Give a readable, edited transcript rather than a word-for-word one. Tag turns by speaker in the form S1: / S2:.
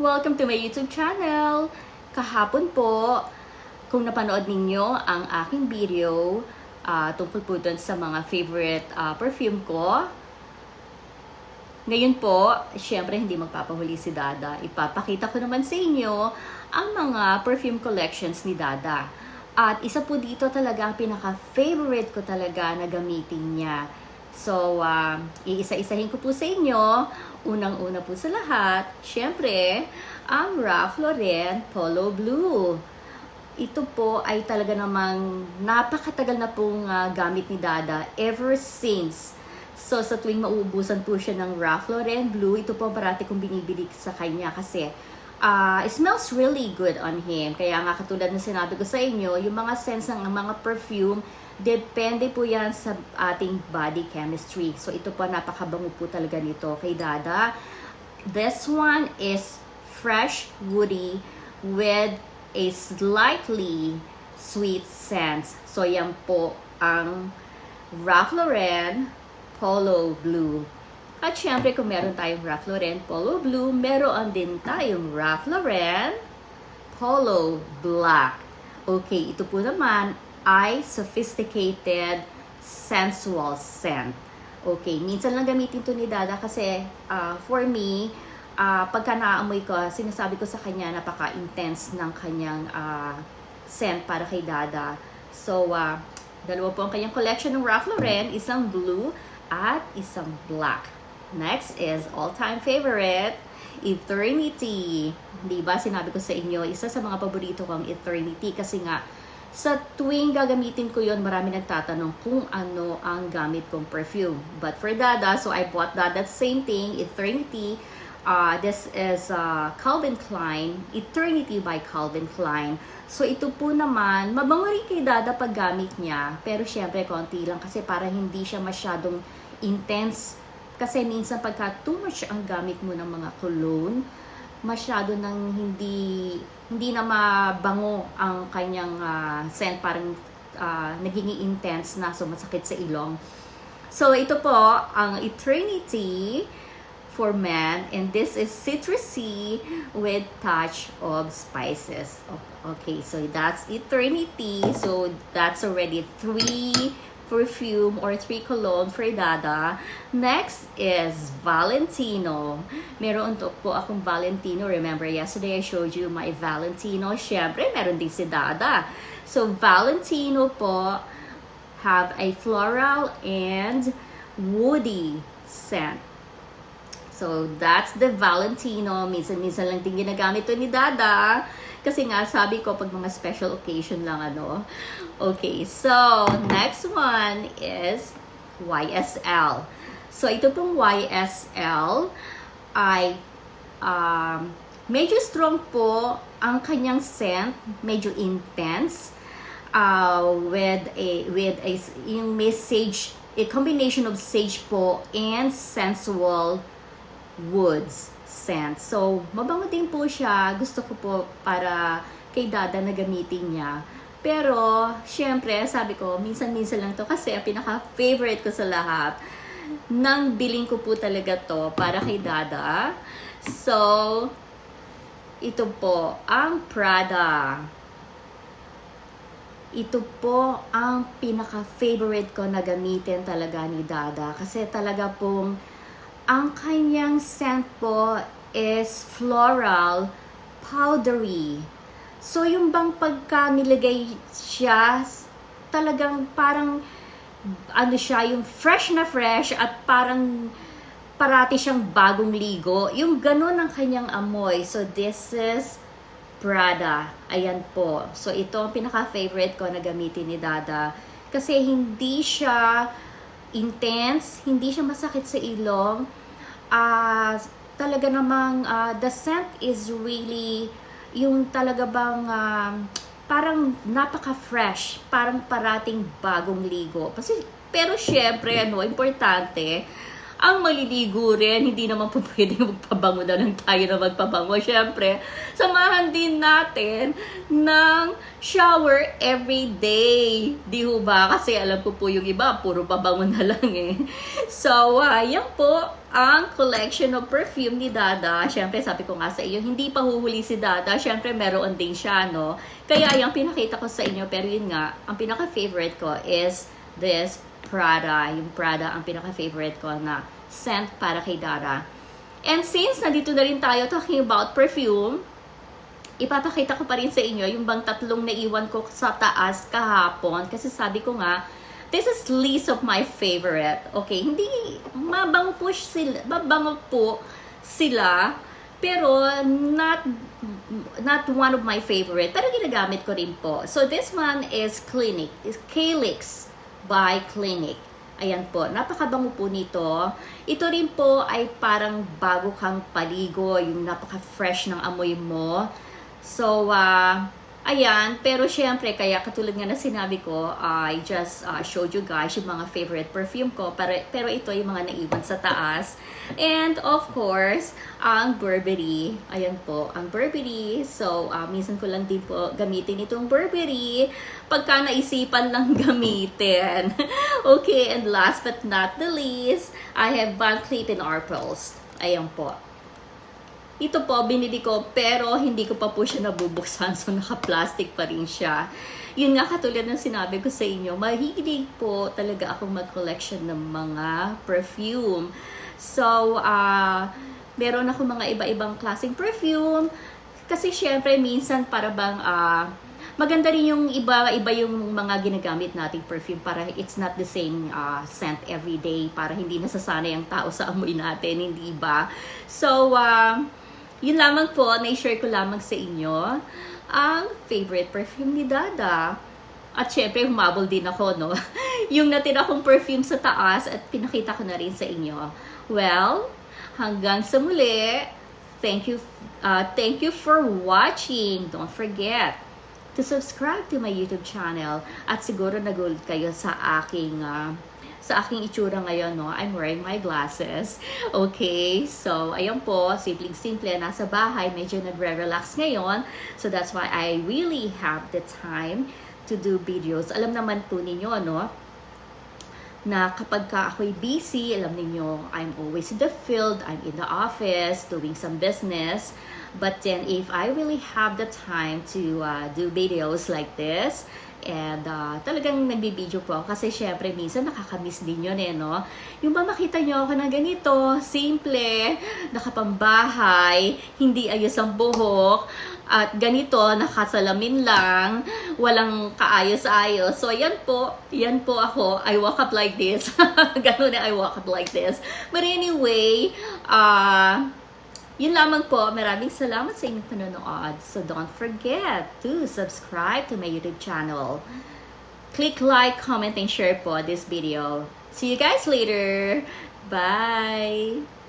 S1: Welcome to my YouTube channel! Kahapon po, kung napanood ninyo ang aking video tungkol po dun sa mga favorite perfume ko, ngayon po, syempre hindi magpapahuli si Dada. Ipapakita ko naman sa inyo ang mga perfume collections ni Dada. At isa po dito talaga ang pinaka-favorite ko talaga na gamitin niya. So, iisa-isahin ko po sa inyo. Unang-una po sa lahat, syempre, ang Ralph Lauren Polo Blue. Ito po ay talaga namang napakatagal na pong gamit ni Dada ever since. So, sa tuwing mauubusan po siya ng Ralph Lauren Blue, ito po ang parati kong binibili sa kanya kasi it smells really good on him. Kaya nga katulad ng sinabi ko sa inyo, yung mga scents ng mga perfume, depende po yan sa ating body chemistry. So ito po, napakabango po talaga nito kay Dada. This one is fresh, woody, with a slightly sweet scent. So yan po ang Ralph Lauren Polo Blue. At syempre, kung meron tayong Ralph Lauren Polo Blue, meron din tayong Ralph Lauren Polo Black. Okay, ito po naman ay sophisticated sensual scent. Okay, minsan lang gamitin to ni Dada kasi for me, pagka naamoy ko, sinasabi ko sa kanya, napaka-intense ng kanyang scent para kay Dada. So, dalawa po ang kanyang collection ng Ralph Lauren, isang blue at isang black. Next is all-time favorite, Eternity. Diba, sinabi ko sa inyo, isa sa mga paborito ko ang Eternity kasi nga, sa tuwing gagamitin ko yon, marami nagtatanong kung ano ang gamit kong perfume. But for Dada, so I bought that same thing, Eternity. This is Calvin Klein, Eternity by Calvin Klein. So ito po naman, mabango rin kay Dada pag gamit niya. Pero syempre, konti lang kasi para hindi siya masyadong intense. Kasi minsan pagka too much ang gamit mo ng mga cologne, masyado nang hindi na mabango ang kanyang scent, parang naging intense na, so masakit sa ilong. So ito po ang Eternity for men, and this is citrusy with touch of spices. Okay, so that's Eternity. So that's already 3 perfume or 3 cologne for Dada. Next is Valentino. Meron po akong Valentino. Remember, yesterday I showed you my Valentino. Syempre, meron din si Dada. So, Valentino po have a floral and woody scent. So, that's the Valentino. Minsan-minsan lang din ginagamit to ni Dada. Kasi nga, sabi ko, pag mga special occasion lang, ano. Okay, so, next one is YSL. So, ito pong YSL ay medyo strong po ang kanyang scent. Medyo intense. With yung message, a combination of sage po and sensual woods scent. So, mabango din po siya. Gusto ko po para kay Dada na gamitin niya. Pero, syempre, sabi ko, minsan-minsan lang to kasi ang pinaka-favorite ko sa lahat. Nang biling ko po talaga to para kay Dada. So, ito po, ang Prada. Ito po ang pinaka-favorite ko na gamitin talaga ni Dada. Kasi talaga pong ang kanyang scent po is floral, powdery. So, yung bang pagka nilagay siya, talagang parang, ano siya, yung fresh na fresh at parang parati siyang bagong ligo. Yung ganun ang kanyang amoy. So, this is Prada. Ayan po. So, ito ang pinaka-favorite ko na gamitin ni Dada. Kasi hindi siya intense, hindi siya masakit sa ilong. Talaga namang the scent is really yung talaga bang parang napaka-fresh, parang parating bagong ligo. Pero syempre, importante, ang maliligo rin, hindi naman po pwedeng magpabango na lang tayo na magpabango. Siyempre, samahan din natin ng shower every day. Di ho ba? Kasi alam ko po yung iba, puro pabango na lang eh. So, yan po ang collection of perfume ni Dada. Siyempre, sabi ko nga sa iyo, hindi pa huhuli si Dada. Siyempre, meron din siya, no? Kaya yung pinakita ko sa inyo, pero yun nga, ang pinaka-favorite ko is this Prada. Yung Prada, ang pinaka-favorite ko na scent para kay Dada. And since nandito na rin tayo talking about perfume, ipapakita ko pa rin sa inyo yung bang tatlong naiwan ko sa taas kahapon. Kasi sabi ko nga, this is least of my favorite. Okay, hindi, mabango po sila, pero not one of my favorite. Pero ginagamit ko rin po. So this one is Calyx by Clinique. Ayan po, napakabango po nito. Ito rin po ay parang bago kang paligo, yung napaka-fresh ng amoy mo. So, ayan, pero syempre, kaya katulad nga na sinabi ko, I just showed you guys yung mga favorite perfume ko, pero ito yung mga naiwan sa taas. And of course, ang Burberry. Ayan po, ang Burberry. So, minsan ko lang din po gamitin itong Burberry pagka naisipan lang gamitin. Okay, and last but not the least, I have Van Cleef & Arpels. Ayan po. Ito po, binili ko, pero hindi ko pa po siya nabubuksan. So, naka-plastic pa rin siya. Yun nga, katulad ng sinabi ko sa inyo, mahilig po talaga akong mag-collection ng mga perfume. So, meron ako mga iba-ibang klaseng perfume. Kasi, syempre, minsan para bang, maganda rin yung iba yung mga ginagamit nating perfume para it's not the same scent every day. Para hindi nasasanay ang tao sa amoy natin, hindi ba? So, yun lamang po, na-share ko lamang sa inyo ang favorite perfume ni Dada. At syempre, humabol din ako, no? Yung natira kong perfume sa taas at pinakita ko na rin sa inyo. Well, hanggang sa muli, thank you for watching. Don't forget to subscribe to my YouTube channel. At siguro nagulat kayo sa aking itsura ngayon, no? I'm wearing my glasses. Okay, so ayan po, simpleng-simple, nasa bahay, medyo nagre-relax ngayon. So that's why I really have the time to do videos. Alam naman po ninyo, no? Na kapag ka ako'y busy, alam ninyo, I'm always in the field, I'm in the office, doing some business. But then if I really have the time to do videos like this, and talagang nagbibideo po kasi syempre minsan nakakamiss din yun no? Yung ba makita nyo ako na ganito, simple, nakapambahay, hindi ayos ang buhok, at ganito, nakasalamin lang, walang kaayos-ayos. So yan po ako, I walk up like this. Ganun na, I walk up like this. But anyway, yun lamang po. Maraming salamat sa inyong panonood. So don't forget to subscribe to my YouTube channel. Click like, comment, and share po this video. See you guys later. Bye!